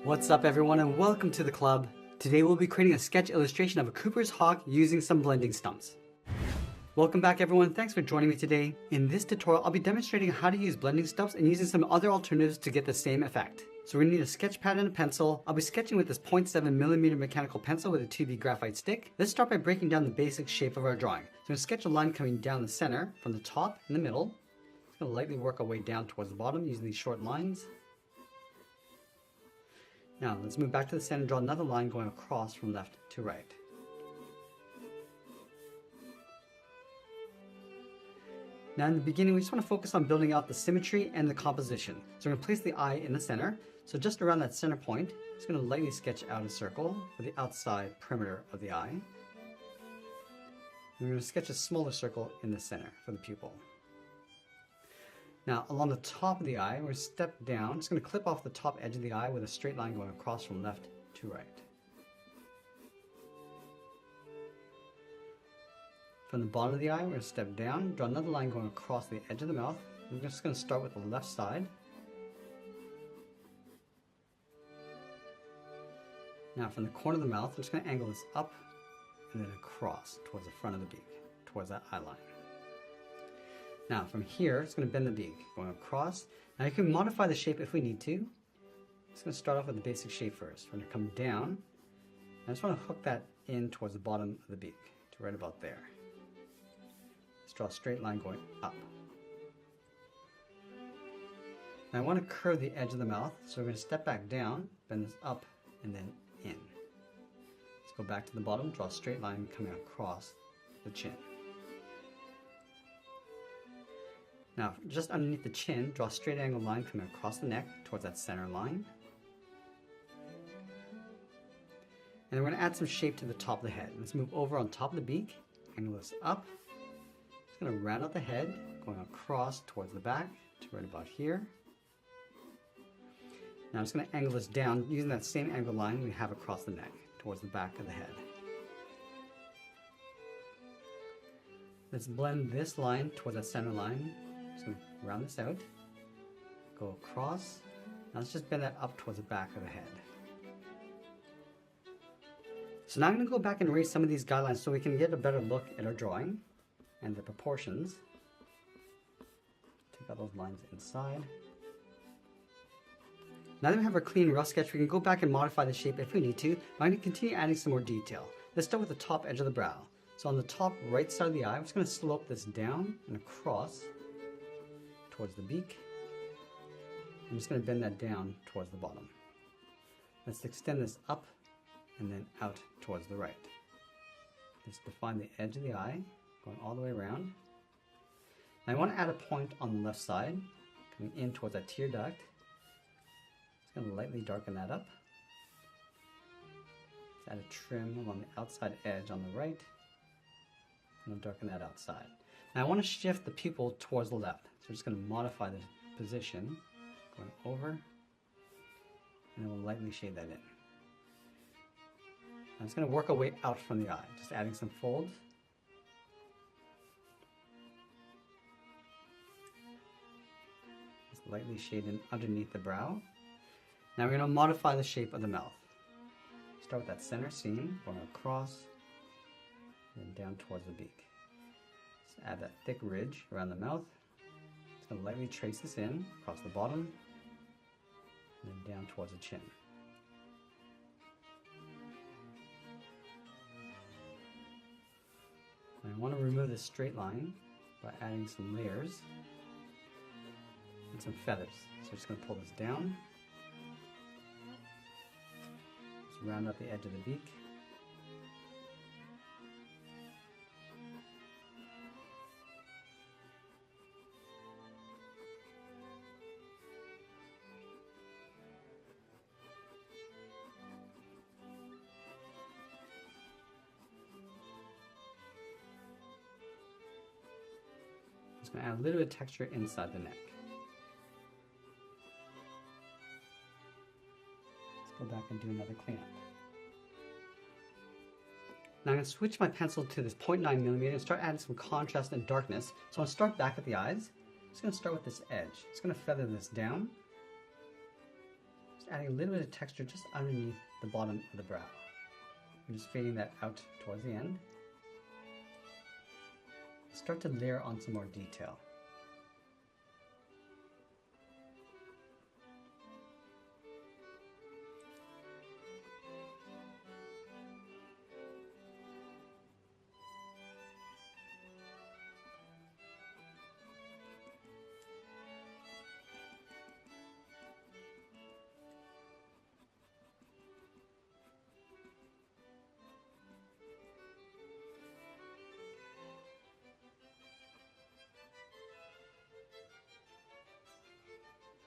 What's up everyone and welcome to the club. Today we'll be creating a sketch illustration of a Cooper's hawk using some blending stumps. Welcome back everyone, thanks for joining me today. In this tutorial I'll be demonstrating how to use blending stumps and using some other alternatives to get the same effect. So we're going to need a sketch pad and a pencil. I'll be sketching with this 0.7mm mechanical pencil with a 2B graphite stick. Let's start by breaking down the basic shape of our drawing. So I'm going to sketch a line coming down the center from the top in the middle. Just going to lightly work our way down towards the bottom using these short lines. Now let's move back to the center and draw another line going across from left to right. Now in the beginning we just want to focus on building out the symmetry and the composition. So we're going to place the eye in the center. So just around that center point, I'm just going to lightly sketch out a circle for the outside perimeter of the eye. And we're going to sketch a smaller circle in the center for the pupil. Now along the top of the eye, we're going to step down. Just going to clip off the top edge of the eye with a straight line going across from left to right. From the bottom of the eye, we're going to step down, draw another line going across the edge of the mouth. We're just going to start with the left side. Now from the corner of the mouth, we're just going to angle this up and then across towards the front of the beak, towards that eye line. Now from here, it's going to bend the beak, going across. Now you can modify the shape if we need to. I'm just going to start off with the basic shape first. We're going to come down. I just want to hook that in towards the bottom of the beak, to right about there. Let's draw a straight line going up. Now I want to curve the edge of the mouth, so we're going to step back down, bend this up, and then in. Let's go back to the bottom, draw a straight line coming across the chin. Now, just underneath the chin, draw a straight angle line coming across the neck towards that center line. And then we're going to add some shape to the top of the head. Let's move over on top of the beak, angle this up. Just going to round out the head, going across towards the back to right about here. Now I'm just going to angle this down using that same angle line we have across the neck towards the back of the head. Let's blend this line towards that center line. Just going to round this out, go across. Now let's just bend that up towards the back of the head. So now I'm going to go back and erase some of these guidelines so we can get a better look at our drawing and the proportions. Take out those lines inside. Now that we have our clean rough sketch, we can go back and modify the shape if we need to. I'm going to continue adding some more detail. Let's start with the top edge of the brow. So on the top right side of the eye, I'm just going to slope this down and across towards the beak. I'm just going to bend that down towards the bottom. Let's extend this up and then out towards the right. Let's define the edge of the eye, going all the way around. Now I want to add a point on the left side, coming in towards that tear duct. Just going to lightly darken that up. Let's add a trim along the outside edge on the right. And I'll darken that outside. Now I want to shift the pupil towards the left. So we're just going to modify the position, going over, and then we'll lightly shade that in. I'm just going to work our way out from the eye, just adding some folds. Just lightly shade in underneath the brow. Now we're going to modify the shape of the mouth. Start with that center seam, going across, and down towards the beak. Just add that thick ridge around the mouth. Just going to lightly trace this in across the bottom, and then down towards the chin. And I want to remove this straight line by adding some layers and some feathers. So I'm just going to pull this down. Just round out the edge of the beak. Just going to add a little bit of texture inside the neck. Let's go back and do another cleanup. Now I'm going to switch my pencil to this 0.9mm and start adding some contrast and darkness. So I'll start back at the eyes. I'm just going to start with this edge. Just going to feather this down. Just adding a little bit of texture just underneath the bottom of the brow. I'm just fading that out towards the end. Start to layer on some more detail.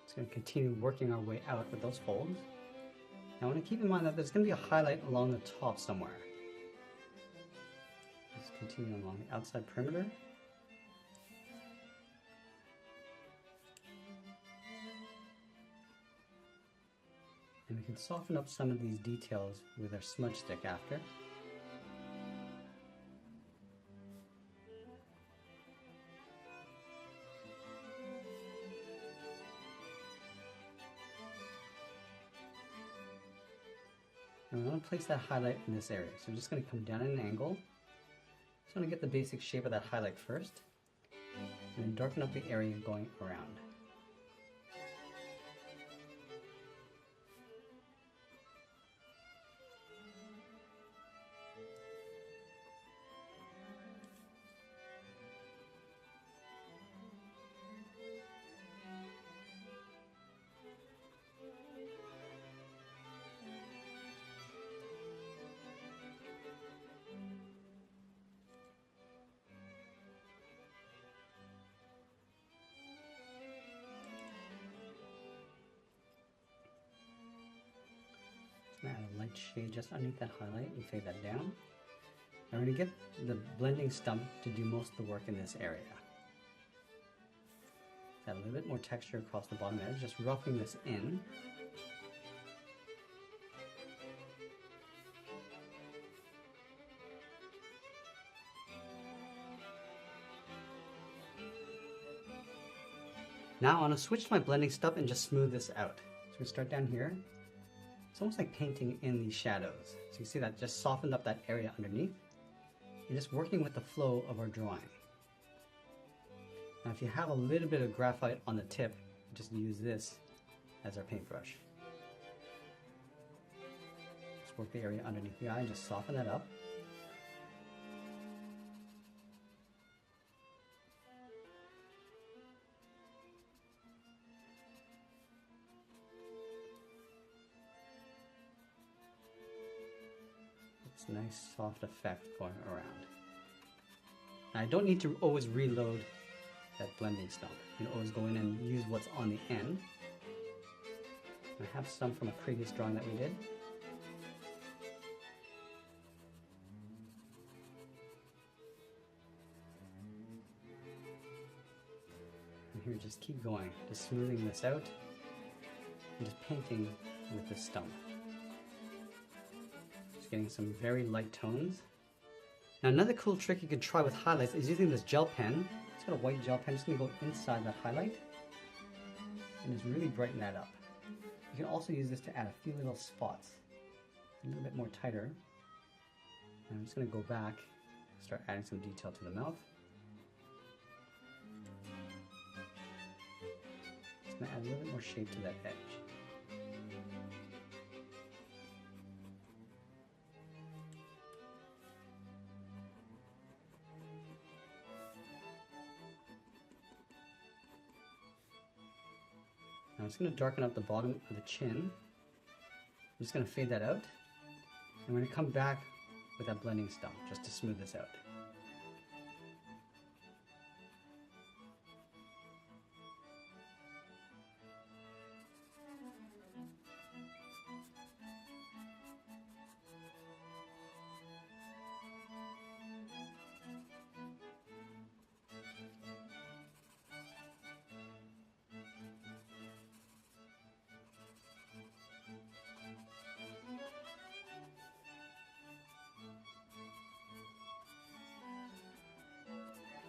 Just going to continue working our way out with those folds. Now I want to keep in mind that there's going to be a highlight along the top somewhere. Just continue along the outside perimeter. And we can soften up some of these details with our smudge stick after. And we want to place that highlight in this area. So I'm just going to come down at an angle. Just want to get the basic shape of that highlight first, and then darken up the area going around. Add a light shade just underneath that highlight and fade that down. I'm going to get the blending stump to do most of the work in this area. Add a little bit more texture across the bottom edge, just roughing this in. Now I want to switch to my blending stump and just smooth this out. So we start down here. It's almost like painting in these shadows. So you see that just softened up that area underneath. And just working with the flow of our drawing. Now if you have a little bit of graphite on the tip, just use this as our paintbrush. Just work the area underneath the eye and just soften that up. It's a nice soft effect going around. Now, I don't need to always reload that blending stump. You can always go in and use what's on the end. I have some from a previous drawing that we did. And here, just keep going, just smoothing this out and just painting with the stump. Getting some very light tones. Now another cool trick you can try with highlights is using this gel pen. It's got a white gel pen, just gonna go inside that highlight and just really brighten that up. You can also use this to add a few little spots, a little bit more tighter. And I'm just gonna go back, start adding some detail to the mouth. Just gonna add a little bit more shape to that edge. I'm just going to darken up the bottom of the chin. I'm just going to fade that out. And we're going to come back with that blending stump just to smooth this out.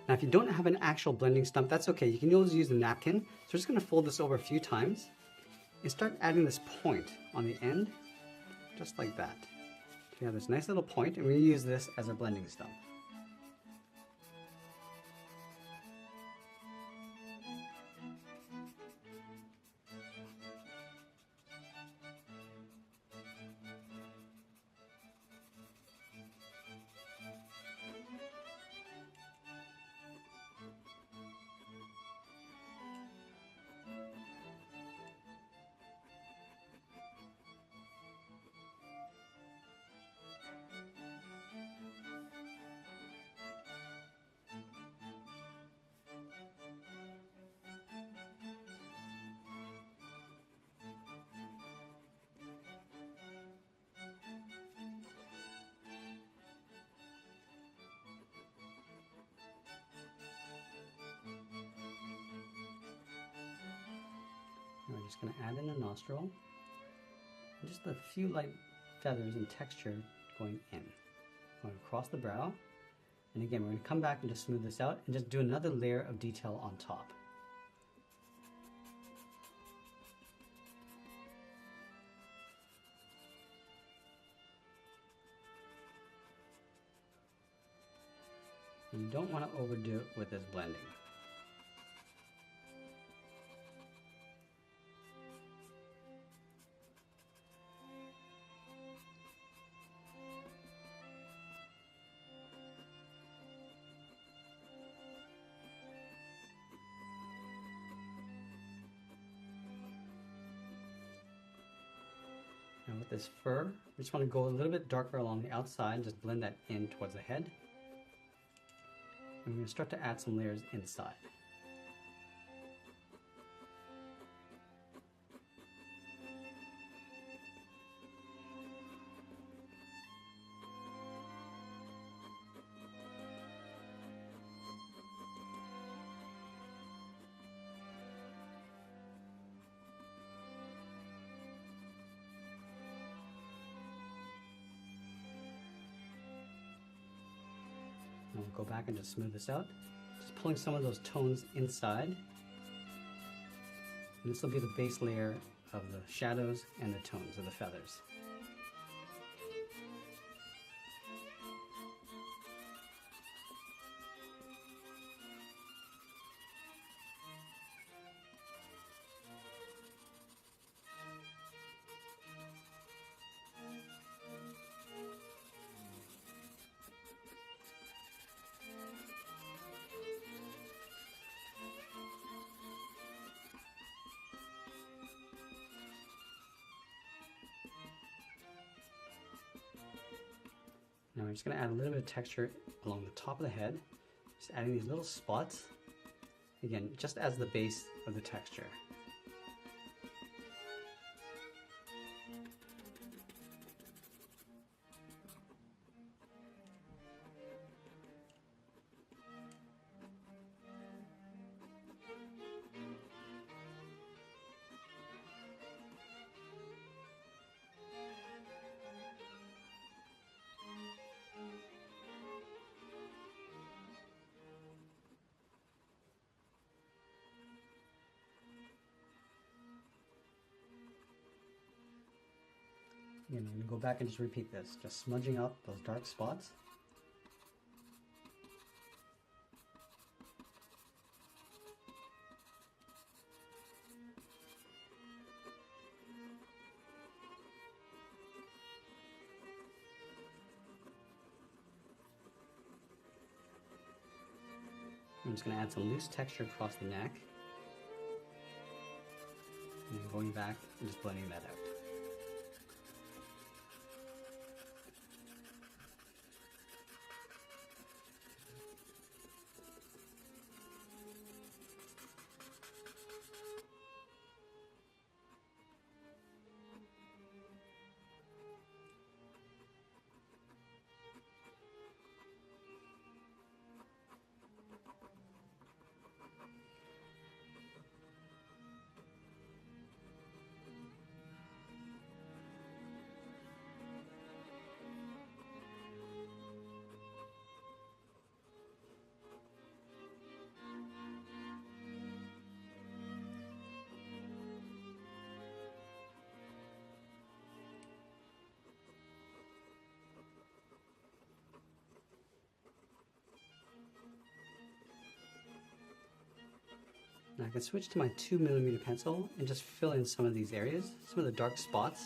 Now if you don't have an actual blending stump, that's okay. You can always use a napkin. So we're just going to fold this over a few times. and start adding this point on the end, just like that. So we have this nice little point, and we use this as a blending stump. And we're just going to add in a nostril, and just a few light feathers and texture going in. Going across the brow, and again we're going to come back and just smooth this out and just do another layer of detail on top. And you don't want to overdo it with this blending. Now with this fur, we just want to go a little bit darker along the outside, just blend that in towards the head. And we're going to start to add some layers inside. And we'll go back and just smooth this out. Just pulling some of those tones inside. And this will be the base layer of the shadows and the tones of the feathers. Now we're just going to add a little bit of texture along the top of the head, just adding these little spots, again, just as the base of the texture. Again, I'm going to go back and just repeat this, just smudging up those dark spots. I'm just going to add some loose texture across the neck. And then going back and just blending that out. can switch to my 2mm pencil and just fill in some of these areas, some of the dark spots.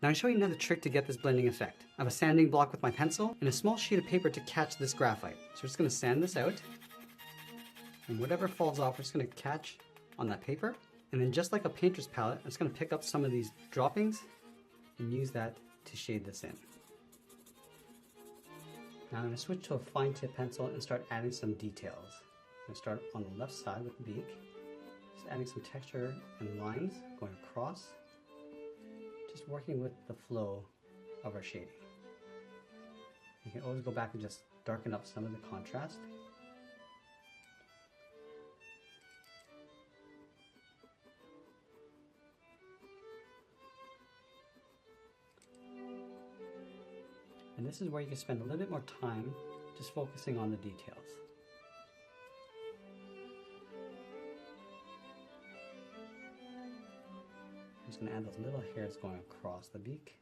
Now I'll show you another trick to get this blending effect. I have a sanding block with my pencil and a small sheet of paper to catch this graphite. So we're just going to sand this out, and whatever falls off we're just going to catch on that paper. And then just like a painter's palette, I'm just going to pick up some of these droppings and use that to shade this in. Now I'm going to switch to a fine tip pencil and start adding some details. I'm going to start on the left side with the beak, just adding some texture and lines going across. Just working with the flow of our shading. You can always go back and just darken up some of the contrast. And this is where you can spend a little bit more time just focusing on the details. I'm just going to add those little hairs going across the beak.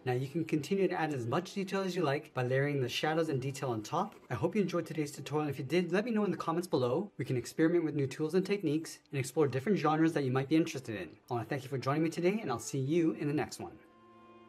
Now you can continue to add as much detail as you like by layering the shadows and detail on top. I hope you enjoyed today's tutorial. If you did, let me know in the comments below. We can experiment with new tools and techniques and explore different genres that you might be interested in. I want to thank you for joining me today, and I'll see you in the next one.